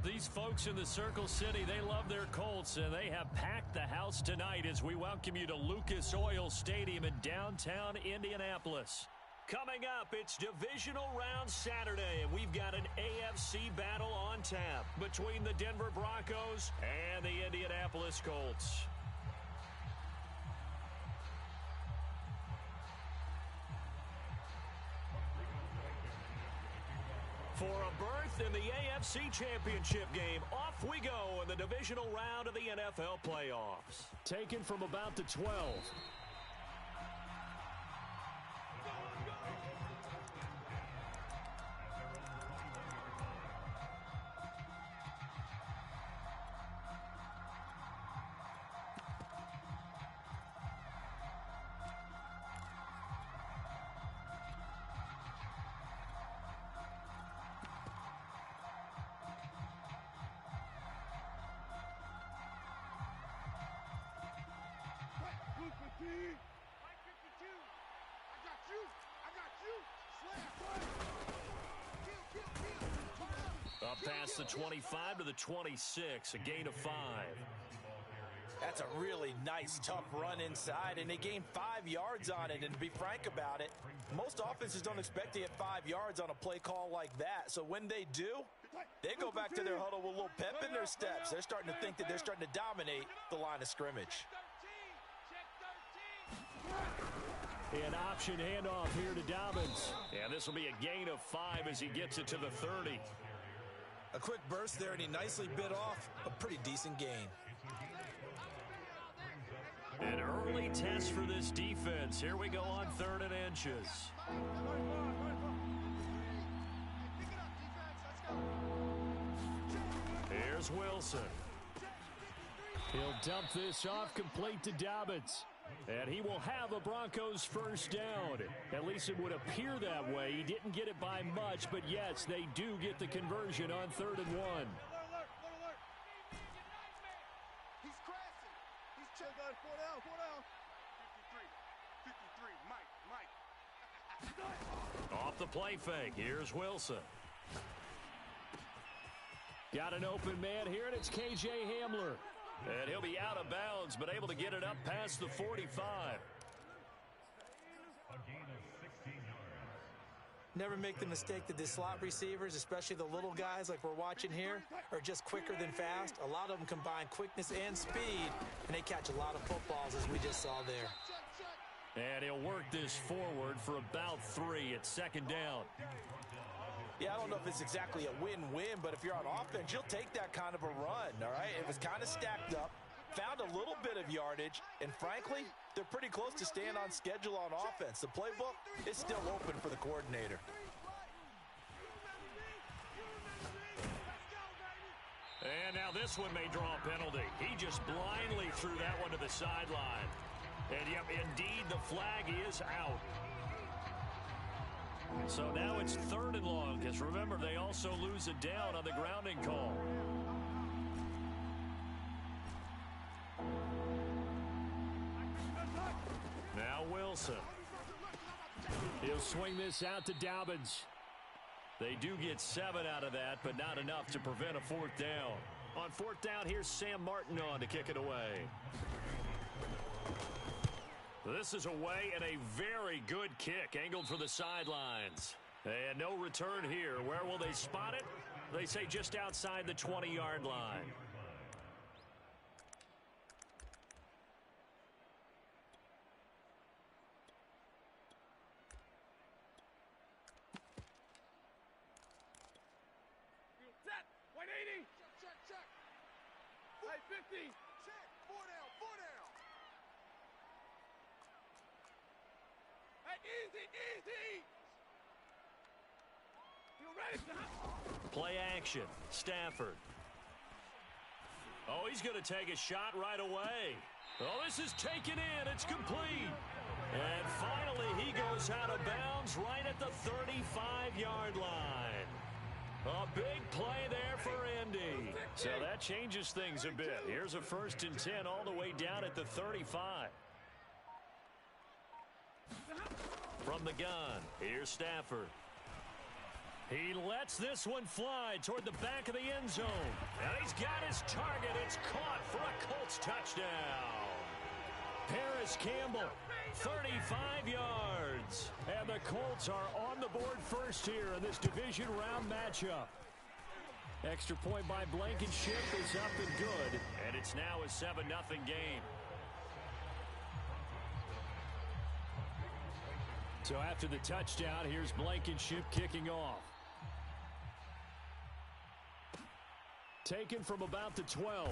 these folks in the Circle City, they love their Colts, and they have packed the house tonight as we welcome you to Lucas Oil Stadium in downtown Indianapolis. Coming up, it's Divisional Round Saturday, and we've got an AFC battle on tap between the Denver Broncos and the Indianapolis Colts. For a berth in the AFC Championship game, off we go in the divisional round of the NFL playoffs. Taken from about the 12. Up past the 25 to the 26, a gain of 5. That's a really nice, tough run inside, and they gained 5 yards on it. And to be frank about it, most offenses don't expect to get 5 yards on a play call like that. So when they do, they go back to their huddle with a little pep in their steps. They're starting to think that they're starting to dominate the line of scrimmage. An option handoff here to Dobbins. And this will be a gain of 5 as he gets it to the 30. A quick burst there, and he nicely bit off a pretty decent gain. An early test for this defense. Here we go on 3rd and inches. Here's Wilson. He'll dump this off complete to Dobbins. And he will have a Broncos first down. At least it would appear that way. He didn't get it by much, but yes, they do get the conversion on 3rd and 1. He's crashing. He's checking. 4 down. 53, Mike. Off the play fake. Here's Wilson. Got an open man here, and it's K.J. Hamler. And he'll be out of bounds, but able to get it up past the 45. A gain of 16 yards. Never make the mistake that the slot receivers, especially the little guys like we're watching here, are just quicker than fast. A lot of them combine quickness and speed, and they catch a lot of footballs, as we just saw there. And he'll work this forward for about 3 at 2nd down. Yeah, I don't know if it's exactly a win-win, but if you're on offense, you'll take that kind of a run, all right? It was kind of stacked up, found a little bit of yardage, and frankly, they're pretty close to staying on schedule on offense. The playbook is still open for the coordinator. And now this one may draw a penalty. He just blindly threw that one to the sideline. And, yep, indeed, the flag is out. So now it's 3rd and long, because remember, they also lose a down on the grounding call. Now Wilson. He'll swing this out to Dobbins. They do get 7 out of that, but not enough to prevent a 4th down. On 4th down, here's Sam Martin on to kick it away. This is away and a very good kick, angled for the sidelines. And no return here. Where will they spot it? They say just outside the 20-yard line. Set. 180. Check. Hey, 50. Check. 4 down. Hey, easy. You ready, Play action. Stafford. Oh, he's going to take a shot right away. Oh, this is taken in. It's complete. And finally, he goes out of bounds right at the 35-yard line. A big play there for Indy. So that changes things a bit. Here's a 1st and 10 all the way down at the 35. From the gun, here's Stafford. He lets this one fly toward the back of the end zone. And he's got his target. It's caught for a Colts touchdown. Paris Campbell, 35 yards. And the Colts are on the board first here in this division round matchup. Extra point by Blankenship is up and good. And it's now a 7-0 game. So after the touchdown, here's Blankenship kicking off. Taken from about the 12.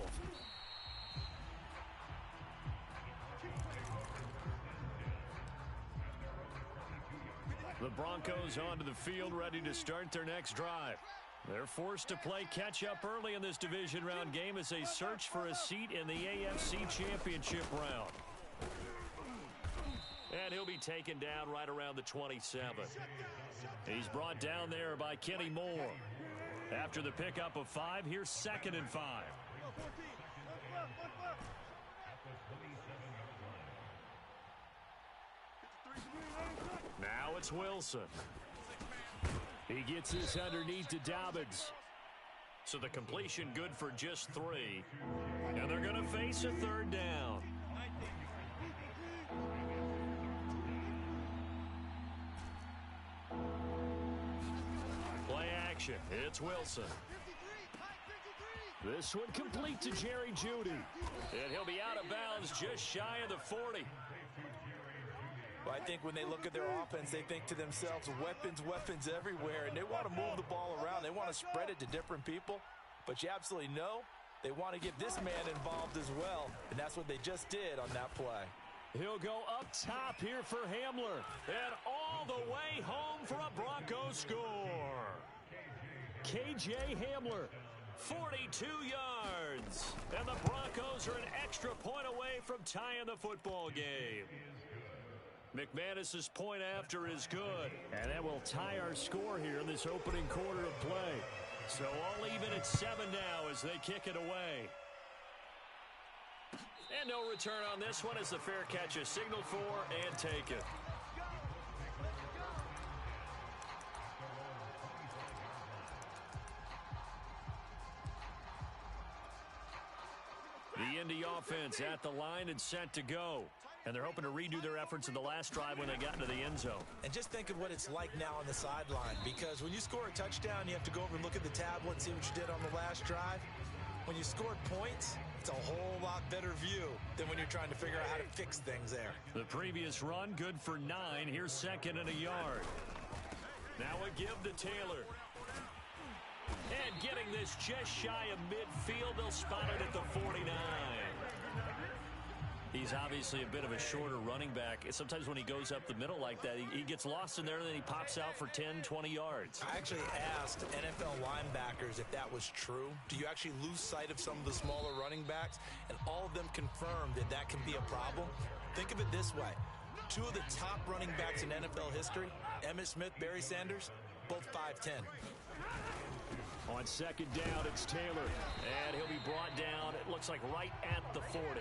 The Broncos onto the field, ready to start their next drive. They're forced to play catch-up early in this division round game as they search for a seat in the AFC Championship round. And he'll be taken down right around the 27. He's brought down there by Kenny Moore. After the pickup of 5, here's 2nd and 5. Now it's Wilson. He gets this underneath to Dobbins. So the completion good for just 3. And they're going to face a 3rd down. Play action. It's Wilson. This one complete to Jerry Jeudy. And he'll be out of bounds just shy of the 40. Well, I think when they look at their offense, they think to themselves, weapons, weapons everywhere, and they want to move the ball around. They want to spread it to different people, but you absolutely know they want to get this man involved as well, and that's what they just did on that play. He'll go up top here for Hamler, and all the way home for a Broncos score. KJ Hamler, 42 yards, and the Broncos are an extra point away from tying the football game. McManus's point after is good, and that will tie our score here in this opening quarter of play. So all even at 7 now as they kick it away. And no return on this one as the fair catch is signaled for and taken. The Indy offense at the line and set to go. And they're hoping to redo their efforts in the last drive when they got into the end zone. And just think of what it's like now on the sideline, because when you score a touchdown, you have to go over and look at the tablet and see what you did on the last drive. When you scored points, it's a whole lot better view than when you're trying to figure out how to fix things there. The previous run, good for 9. Here's 2nd and a yard. Now a give to Taylor. And getting this just shy of midfield, they'll spot it at the 49. He's obviously a bit of a shorter running back. Sometimes when he goes up the middle like that, he gets lost in there, and then he pops out for 10, 20 yards. I actually asked NFL linebackers if that was true. Do you actually lose sight of some of the smaller running backs? And all of them confirmed that that can be a problem. Think of it this way. 2 of the top running backs in NFL history, Emmitt Smith, Barry Sanders, both 5'10". On 2nd down, it's Taylor. And he'll be brought down, it looks like right at the 40.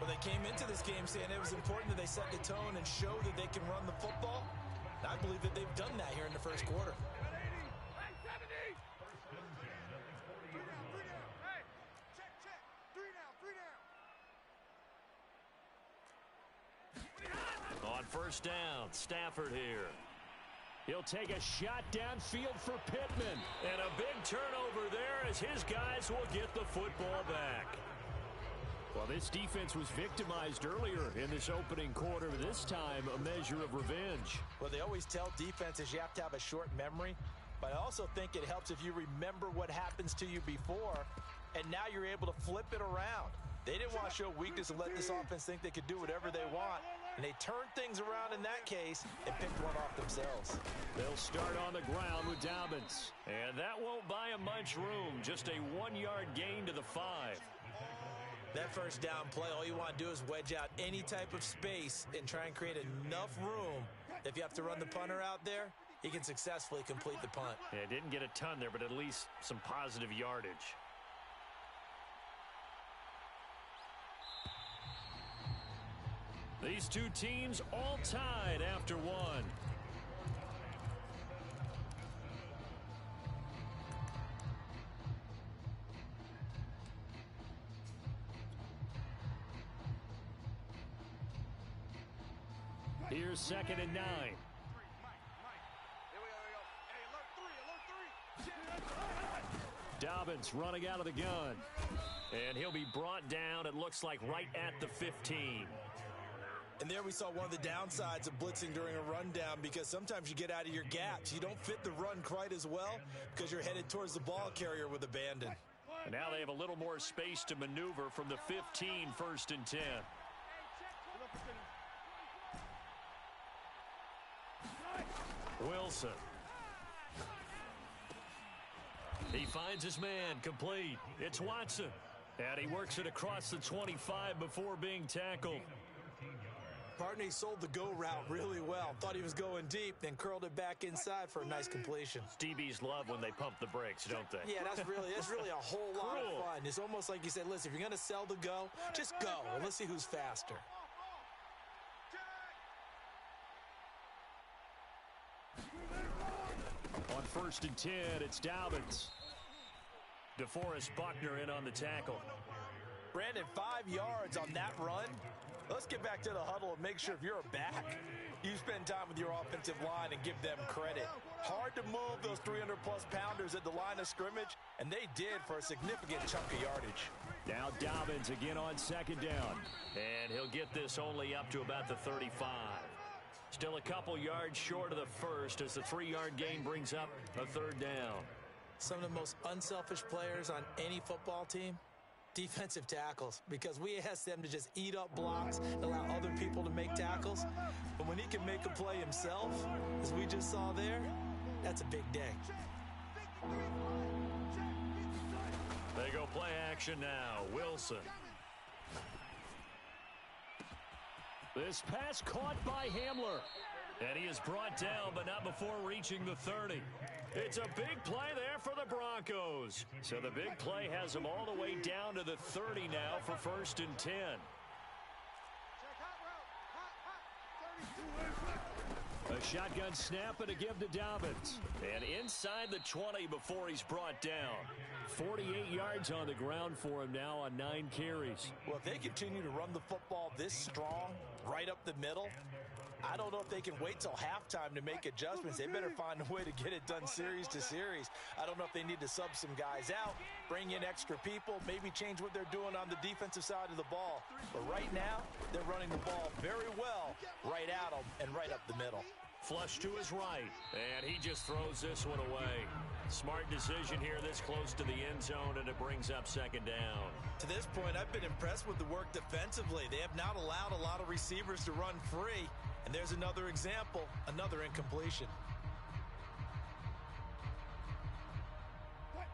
Well, they came into this game saying it was important that they set the tone and show that they can run the football. I believe that they've done that here in the first quarter. On 1st down, Stafford here. He'll take a shot downfield for Pittman. And a big turnover there as his guys will get the football back. Well, this defense was victimized earlier in this opening quarter. This time, a measure of revenge. Well, they always tell defenses you have to have a short memory. But I also think it helps if you remember what happens to you before, and now you're able to flip it around. They didn't want to show weakness and let this offense think they could do whatever they want. And they turned things around in that case and picked one off themselves. They'll start on the ground with Dobbins. And that won't buy him much room. Just a 1-yard gain to the 5. That first down play, all you want to do is wedge out any type of space and try and create enough room. If you have to run the punter out there, he can successfully complete the punt. Yeah, didn't get a ton there, but at least some positive yardage. These two teams all tied after 1. Here's 2nd and 9. Dobbins running out of the gun. And he'll be brought down, it looks like, right at the 15. And there we saw one of the downsides of blitzing during a rundown, because sometimes you get out of your gaps. You don't fit the run quite as well because you're headed towards the ball carrier with abandon. And now they have a little more space to maneuver from the 15, 1st and 10. Wilson. He finds his man, complete. It's Watson. And he works it across the 25 before being tackled. Partner, he sold the go route really well. Thought he was going deep, then curled it back inside for a nice completion. DBs love when they pump the brakes, don't they? Yeah, that's really a whole lot of fun. It's almost like you said, listen, if you're going to sell the go, just go, and let's see who's faster. On 1st and 10, it's Dobbins. DeForest Buckner in on the tackle. Brandon, 5 yards on that run. Let's get back to the huddle and make sure if you're a back, you spend time with your offensive line and give them credit. Hard to move those 300-plus pounders at the line of scrimmage, and they did for a significant chunk of yardage. Now Dobbins again on 2nd down. And he'll get this only up to about the 35. Still a couple yards short of the first as the 3-yard gain brings up a 3rd down. Some of the most unselfish players on any football team, defensive tackles, because we ask them to just eat up blocks and allow other people to make tackles. But when he can make a play himself, as we just saw there, that's a big day. They go play action now. Wilson. This pass caught by Hamler. And he is brought down, but not before reaching the 30. It's a big play there for the Broncos. So the big play has them all the way down to the 30 now for 1st and 10. A shotgun snap and a give to Dobbins. And inside the 20 before he's brought down. 48 yards on the ground for him now on 9 carries. Well, if they continue to run the football this strong, right up the middle, I don't know if they can wait till halftime to make adjustments. They better find a way to get it done series to series. I don't know if they need to sub some guys out, bring in extra people, maybe change what they're doing on the defensive side of the ball. But right now, they're running the ball very well right at them and right up the middle. Flush to his right, and he just throws this one away. Smart decision here this close to the end zone, and it brings up 2nd down. To this point, I've been impressed with the work defensively. They have not allowed a lot of receivers to run free. And there's another example, another incompletion.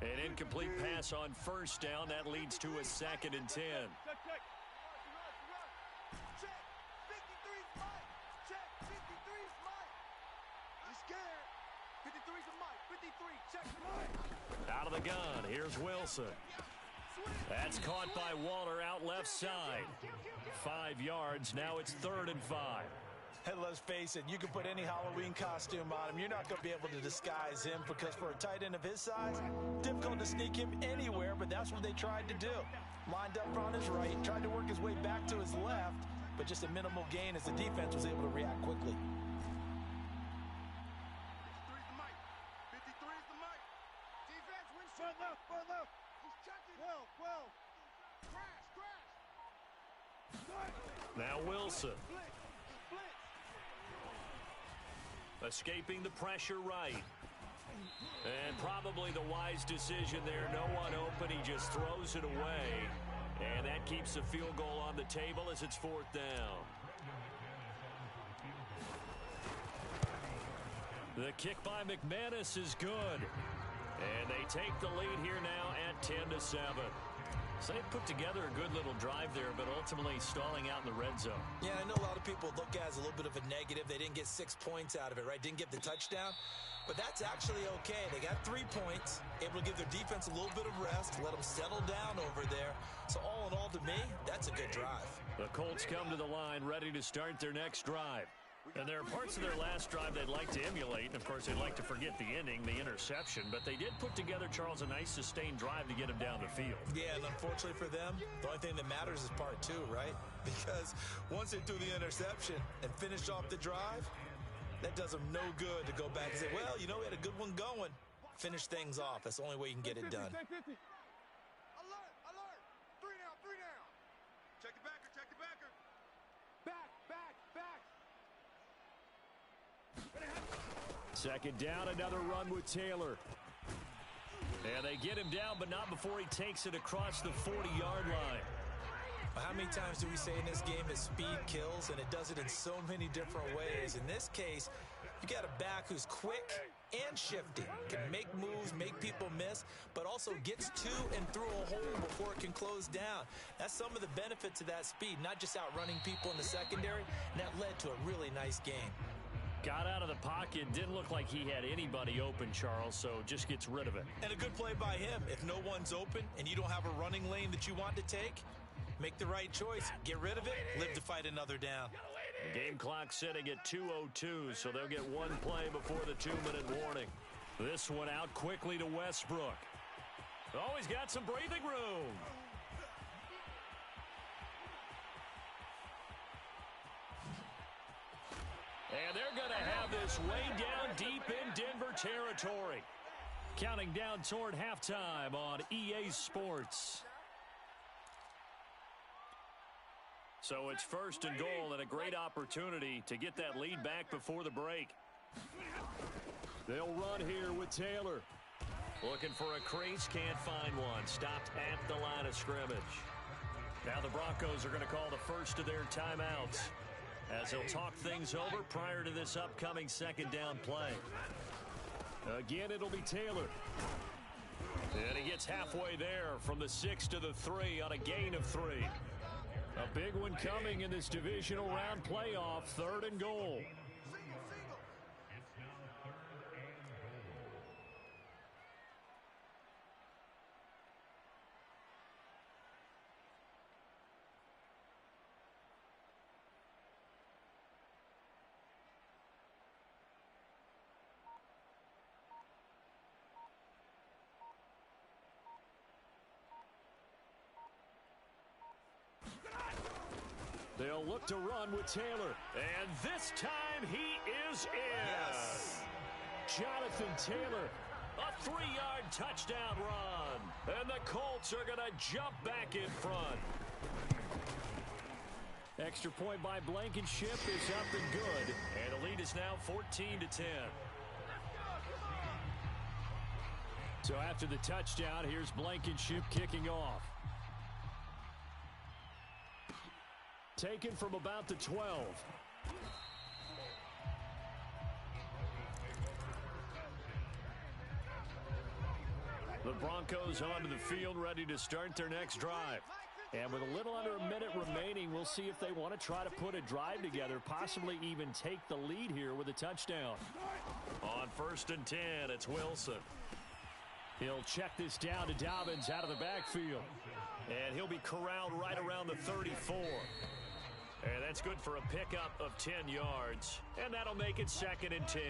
An incomplete pass on 1st down. That leads to a 2nd and 10. Out of the gun, here's Wilson. That's caught by Waller out left side. 5 yards, now it's 3rd and 5. And let's face it, you can put any Halloween costume on him. You're not going to be able to disguise him, because for a tight end of his size, difficult to sneak him anywhere, but that's what they tried to do. Lined up on his right, tried to work his way back to his left, but just a minimal gain as the defense was able to react quickly. 53 is the mic. Defense, win shot left, far left. He's checking. 12. Crash. Now Wilson. Escaping the pressure right. And probably the wise decision there. No one open. He just throws it away. And that keeps the field goal on the table as it's 4th down. The kick by McManus is good. And they take the lead here now at 10-7. So they put together a good little drive there, but ultimately stalling out in the red zone. Yeah, I know a lot of people look at it as a little bit of a negative. They didn't get 6 points out of it, right? Didn't get the touchdown. But that's actually okay. They got 3 points, able to give their defense a little bit of rest, let them settle down over there. So all in all, to me, that's a good drive. The Colts come to the line ready to start their next drive. And there are parts of their last drive they'd like to emulate. And, of course, they'd like to forget the ending, the interception. But they did put together, Charles, a nice sustained drive to get him down the field. Yeah, and unfortunately for them, the only thing that matters is part 2, right? Because Once they threw the interception and finished off the drive, that does them no good to go back and say, well, you know, we had a good one going. Finish things off. That's the only way you can get it done. Alert, alert. Three down. Check the backer. Back. Second down, another run with Taylor. And they get him down, but not before he takes it across the 40-yard line. How many times do we say in this game that speed kills, and it does it in so many different ways? In this case, you got a back who's quick and shifty, can make moves, make people miss, but also gets to and through a hole before it can close down. That's some of the benefits of that speed, not just outrunning people in the secondary, and that led to a really nice game. Got out of the pocket, didn't look like he had anybody open, Charles, so just gets rid of it. And a good play by him. If no one's open and you don't have a running lane that you want to take, make the right choice. Get rid of it, live to fight another down. The game clock sitting at 2:02, so they'll get one play before the 2-minute warning. This one out quickly to Westbrook. Oh, he's got some breathing room. And they're going to have this way down deep in Denver territory. Counting down toward halftime on EA Sports. So it's first and goal and a great opportunity to get that lead back before the break. They'll run here with Taylor. Looking for a crease, can't find one. Stopped at the line of scrimmage. Now the Broncos are going to call the first of their timeouts, as they'll talk things over prior to this upcoming second down play. Again, it'll be Taylor. And he gets halfway there from the 6 to the 3 on a gain of 3. A big one coming in this divisional round playoff, third and goal. They'll look to run with Taylor. And this time he is in. Yes. Jonathan Taylor, a 3-yard touchdown run. And the Colts are going to jump back in front. Extra point by Blankenship is up and good. And the lead is now 14-10. So after the touchdown, here's Blankenship kicking off. Taken from about the 12. The Broncos onto the field, ready to start their next drive. And with a little under a minute remaining, we'll see if they want to try to put a drive together, possibly even take the lead here with a touchdown. On first and 10, it's Wilson. He'll check this down to Dobbins out of the backfield. And he'll be corralled right around the 34. And that's good for a pickup of 10 yards. And that'll make it second and 10.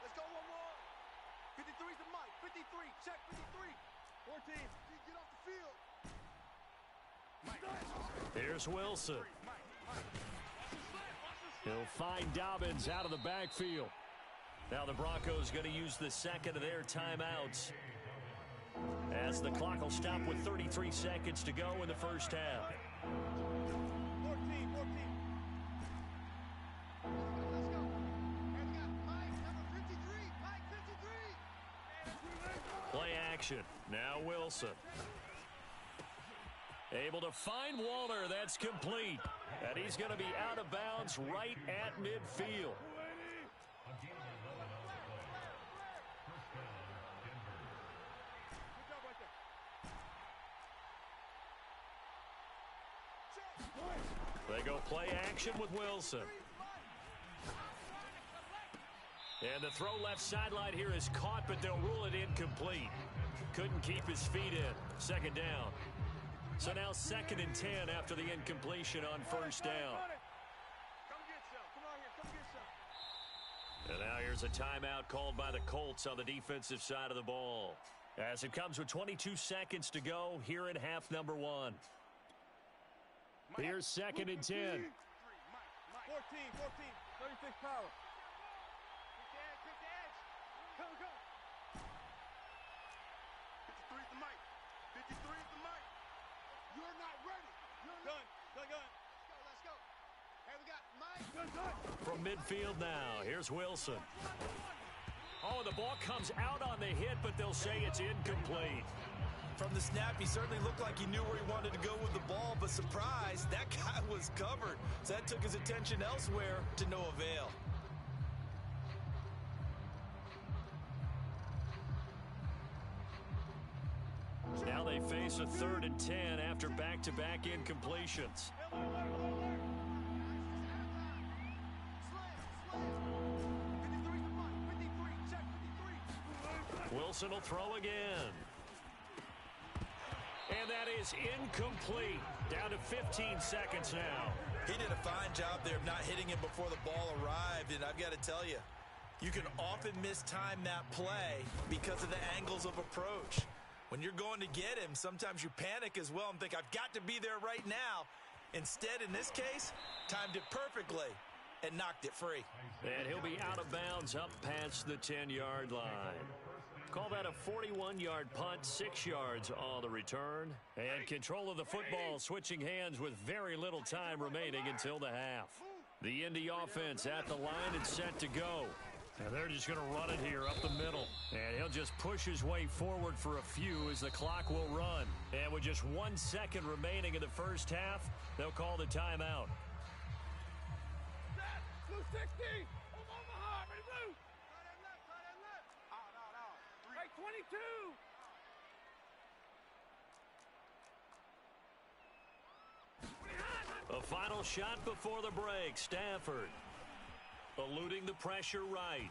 Let's go one more. 53's the Mike. 53. Check 53. 14. Get off the field. Here's Wilson. He'll find Dobbins out of the backfield. Now the Broncos going to use the second of their timeouts, as the clock will stop with 33 seconds to go in the first half. 14. Let's go. And we got Mike, number 53. Mike, 53. Play action. Now Wilson. Able to find Walter. That's complete. And he's going to be out of bounds right at midfield. They go play action with Wilson. And the throw left sideline here is caught, but they'll rule it incomplete. Couldn't keep his feet in. Second down. So now second and 10 after the incompletion on first down. Come get some. Come on here. Come get some. And now Here's a timeout called by the Colts on the defensive side of the ball. As it comes with 22 seconds to go here in half number one. Here's 2nd and 10. 14, 36 power. Quick the edge. Go. 53 is the mic. 53 is the mic. You're not ready. Gun. Let's go. Hey, we got Mike. Gun. From midfield now, here's Wilson. Oh, the ball comes out on the hit, but they'll say it's incomplete. From the snap, he certainly looked like he knew where he wanted to go with the ball, but surprise, that guy was covered. So that took his attention elsewhere to no avail. Now they face a 3rd and 10 after back-to-back incompletions. Wilson will throw again. And that is incomplete. Down to 15 seconds now. He did a fine job there of not hitting him before the ball arrived, and I've got to tell you, you can often mistime that play because of the angles of approach. When you're going to get him, sometimes you panic as well and think, I've got to be there right now. Instead, in this case, timed it perfectly and knocked it free. And he'll be out of bounds up past the 10-yard line. Call that a 41-yard punt, 6 yards on the return. And control of the football switching hands with very little time remaining until the half. The Indy offense at the line and set to go. And they're just going to run it here up the middle. And he'll just push his way forward for a few as the clock will run. And with just 1 second remaining in the first half, they'll call the timeout. Blue 60. Omaha, ready blue. Tight end left. Out. Right 22. A final shot before the break. Stafford eluding the pressure right.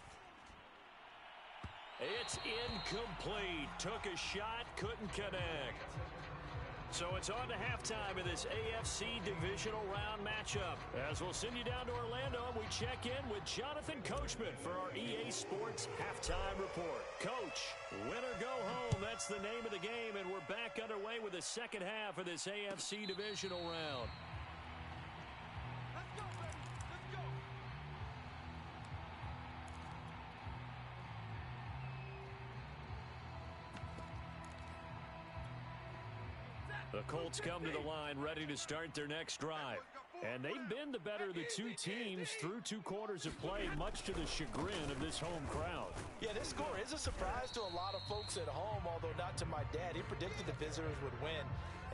It's incomplete. Took a shot, couldn't connect. So it's on to halftime in this AFC Divisional Round matchup. As we'll send you down to Orlando, and we check in with Jonathan Coachman for our EA Sports Halftime Report. Coach, win or go home, that's the name of the game, and we're back underway with the second half of this AFC Divisional Round. Let's go, baby. Let's go. The Colts come to the line ready to start their next drive. And they've been the better of the two teams through 2 quarters of play, much to the chagrin of this home crowd. Yeah, this score is a surprise to a lot of folks at home, although not to my dad. He predicted the visitors would win.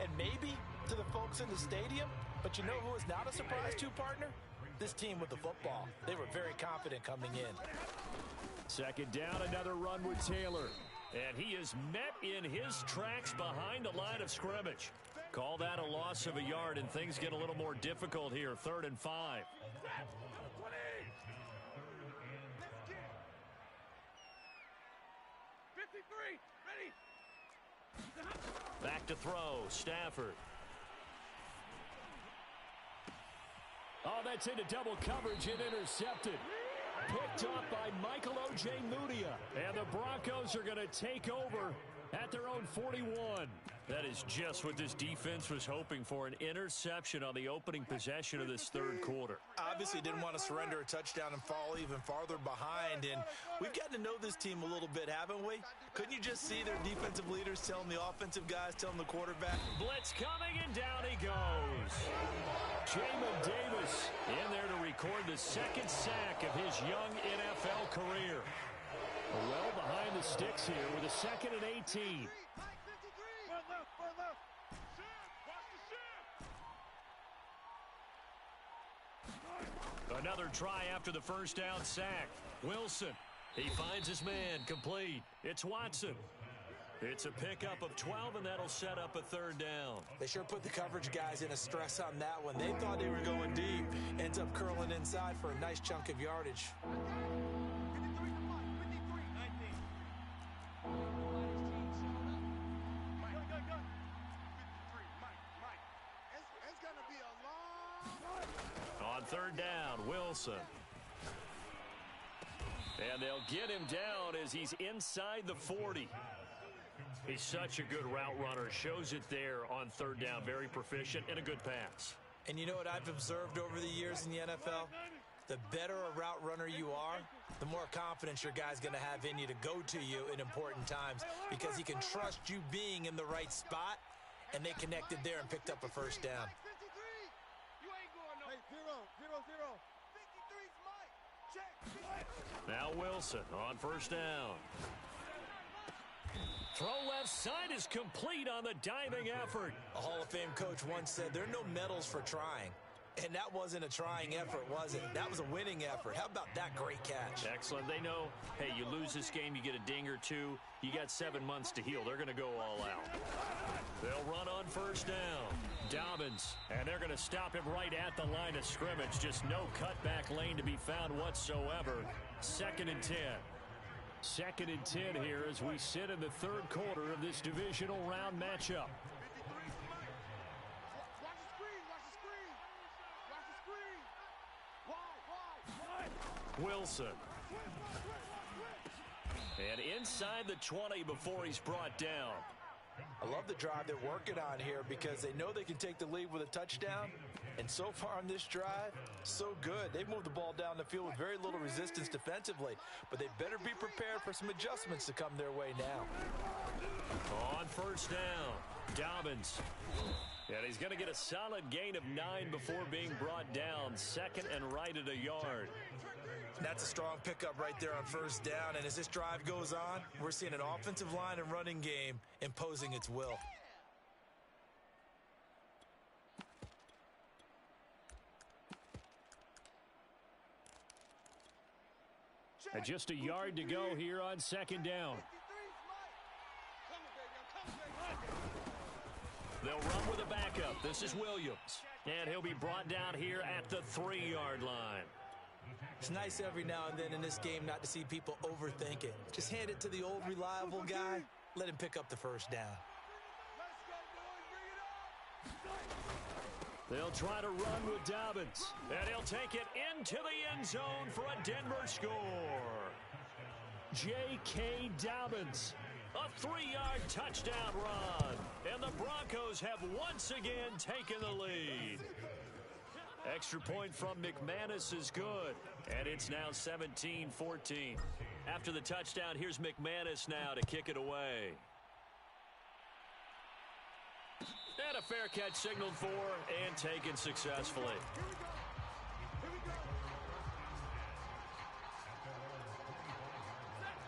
And maybe to the folks in the stadium, but you know who is not a surprise to, partner? This team with the football. They were very confident coming in. Second down, another run with Taylor. And he is met in his tracks behind the line of scrimmage. Call that a loss of a yard, and things get a little more difficult here. 3rd and 5. Back to throw. Stafford. Oh, that's into double coverage and intercepted. Picked up by Michael O.J. Mudia. And the Broncos are going to take over at their own 41. That is just what this defense was hoping for, an interception on the opening possession of this 3rd quarter. Obviously didn't want to surrender a touchdown and fall even farther behind, and we've gotten to know this team a little bit, haven't we? Couldn't you just see their defensive leaders telling the offensive guys, telling the quarterback? Blitz coming, and down he goes. Jamin Davis in there to record the 2nd sack of his young NFL career. Well behind the sticks here with a 2nd and 18. Another try after the first down sack. Wilson, he finds his man, complete. It's Watson. It's a pickup of 12, and that'll set up a 3rd down. They sure put the coverage guys in a stress on that one. They thought they were going deep. Ends up curling inside for a nice chunk of yardage. On 3rd down, Wilson. And they'll get him down as he's inside the 40. He's such a good route runner. Shows it there on third down. Very proficient and a good pass. And you know what I've observed over the years in the NFL? The better a route runner you are, the more confidence your guy's going to have in you to go to you in important times because he can trust you being in the right spot, and they connected there and picked up a first down. Now Wilson on first down. Throw left side is complete on the diving effort. A Hall of Fame coach once said there are no medals for trying. And that wasn't a trying effort, was it? That was a winning effort. How about that great catch? Excellent. They know, hey, you lose this game, you get a ding or two. You got 7 months to heal. They're going to go all out. They'll run on first down. Dobbins, and they're going to stop him right at the line of scrimmage. Just no cutback lane to be found whatsoever. 2nd and 10. 2nd and 10 here as we sit in the third quarter of this divisional round matchup. Wilson. And inside the 20 before he's brought down. I love the drive they're working on here because they know they can take the lead with a touchdown. And so far on this drive, so good. They've moved the ball down the field with very little resistance defensively. But they better be prepared for some adjustments to come their way now. On first down, Dobbins. And he's going to get a solid gain of 9 before being brought down. 2nd and right at a yard. That's a strong pickup right there on first down. And as this drive goes on, we're seeing an offensive line and running game imposing its will. And just a yard to go here on 2nd down. They'll run with a backup. This is Williams. And he'll be brought down here at the 3-yard line. It's nice every now and then in this game not to see people overthink it. Just hand it to the old reliable guy. Let him pick up the first down. They'll try to run with Dobbins. And he'll take it into the end zone for a Denver score. J.K. Dobbins. A 3-yard touchdown run. And the Broncos have once again taken the lead. Extra point from McManus is good. And it's now 17-14. After the touchdown, here's McManus now to kick it away. And a fair catch signaled for and taken successfully.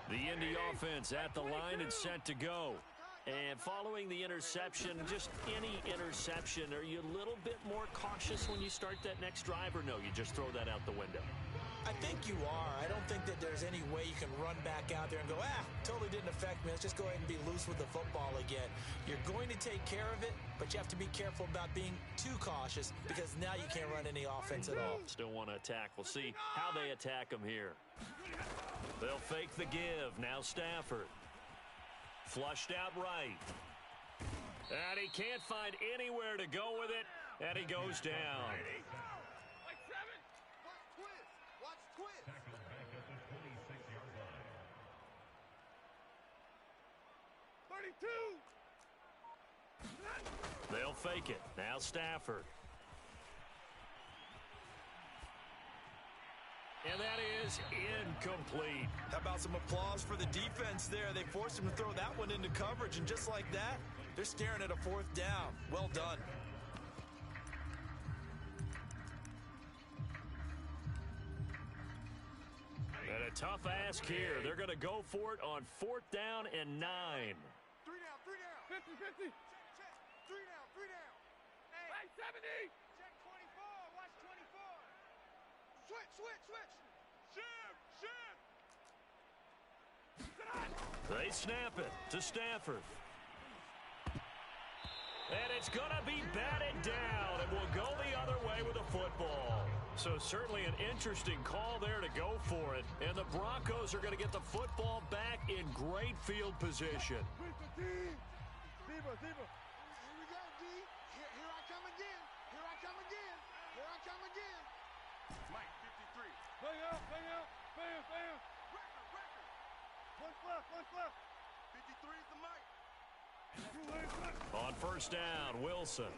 The Indy offense at the line and set to go. And following the interception, just any interception, are you a little bit more cautious when you start that next drive, or no, you just throw that out the window? I think you are. I don't think that there's any way you can run back out there and go, totally didn't affect me. Let's just go ahead and be loose with the football again. You're going to take care of it, but you have to be careful about being too cautious because now you can't run any offense at all. Still want to attack. We'll see how they attack them here. They'll fake the give. Now Stafford. Flushed out right. And he can't find anywhere to go with it, and he goes down. They'll fake it. Now Stafford. And that is incomplete. How about some applause for the defense there? They forced him to throw that one into coverage, and just like that, they're staring at a 4th down. Well done. And a tough ask here. They're going to go for it on 4th down and 9. 3 down, 3 down. 50, 50. Check. 3 down, 3 down. Hey, 70. Check 24. Watch 24. Switch. Shift. They snap it to Stafford. And it's going to be batted down, and we'll go the other way with the football. So certainly an interesting call there to go for it. And the Broncos are going to get the football back in great field position. Here we go, D. Here I come again. Mike, 53. Bang out. Bam. Left. 53 is the mic. On first down, Wilson.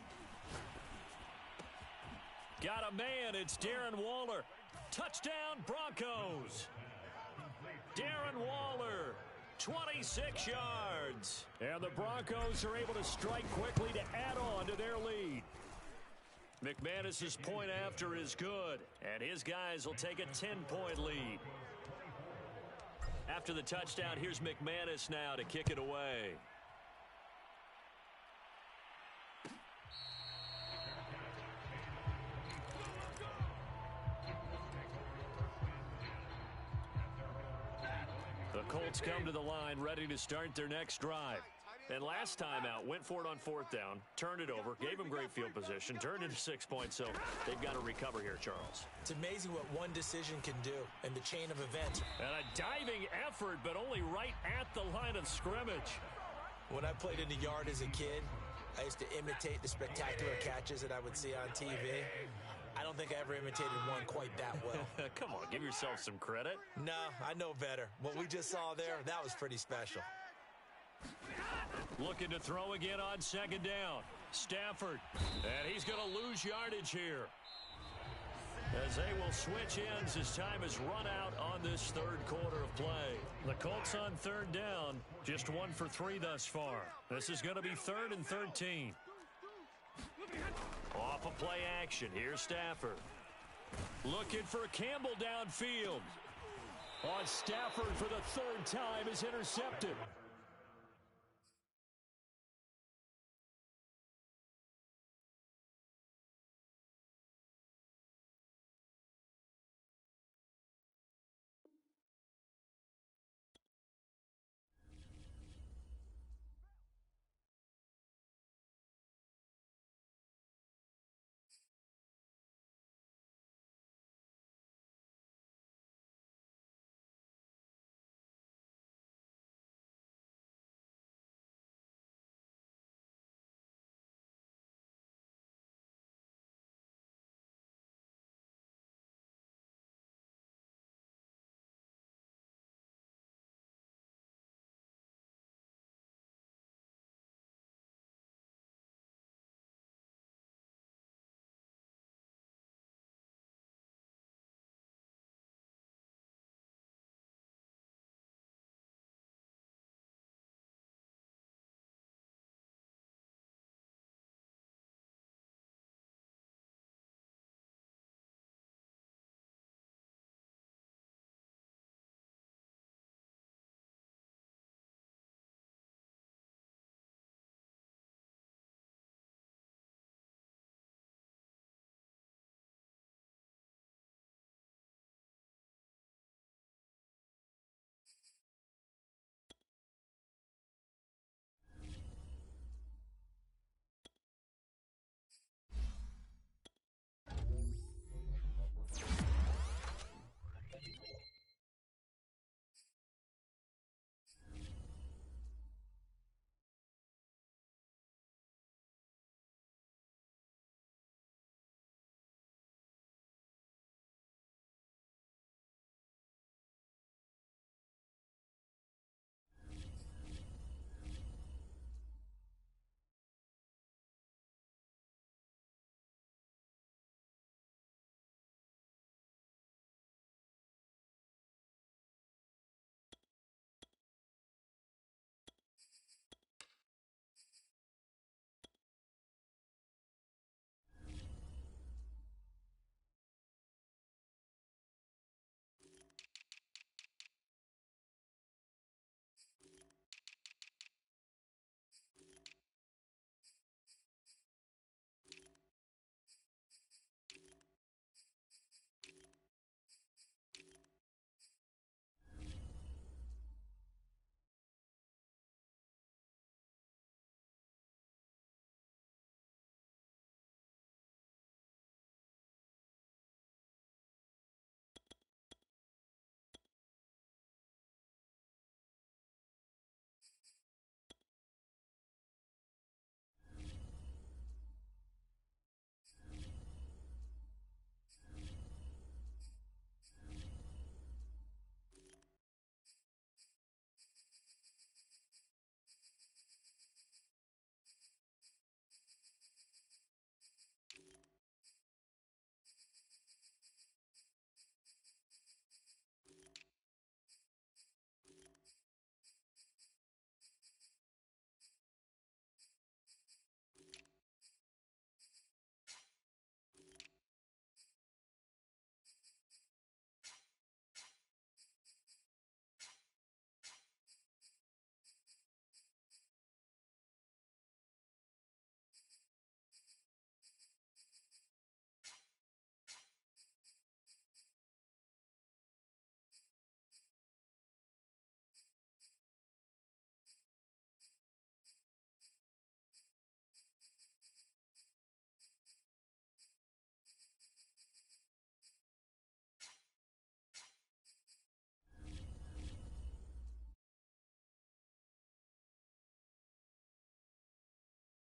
Got a man. It's Darren Waller. Touchdown, Broncos. Darren Waller, 26 yards. And the Broncos are able to strike quickly to add on to their lead. McManus's point after is good, and his guys will take a 10-point lead. After the touchdown, here's McManus now to kick it away. The Colts come to the line ready to start their next drive. And last time out, went for it on fourth down, turned it over, gave them great field position, turned into 6 points, so they've got to recover here, Charles. It's amazing what one decision can do in the chain of events. And a diving effort, but only right at the line of scrimmage. When I played in the yard as a kid, I used to imitate the spectacular catches that I would see on TV. I don't think I ever imitated one quite that well. Come on, give yourself some credit. No, I know better. What we just saw there, that was pretty special. Looking to throw again on second down. Stafford. And he's going to lose yardage here, as they will switch ends as time is run out on this third quarter of play. The Colts on third down, just 1 for 3 thus far. This is going to be 3rd and 13. Off of play action, here's Stafford. Looking for Campbell downfield. On Stafford for the 3rd time is intercepted.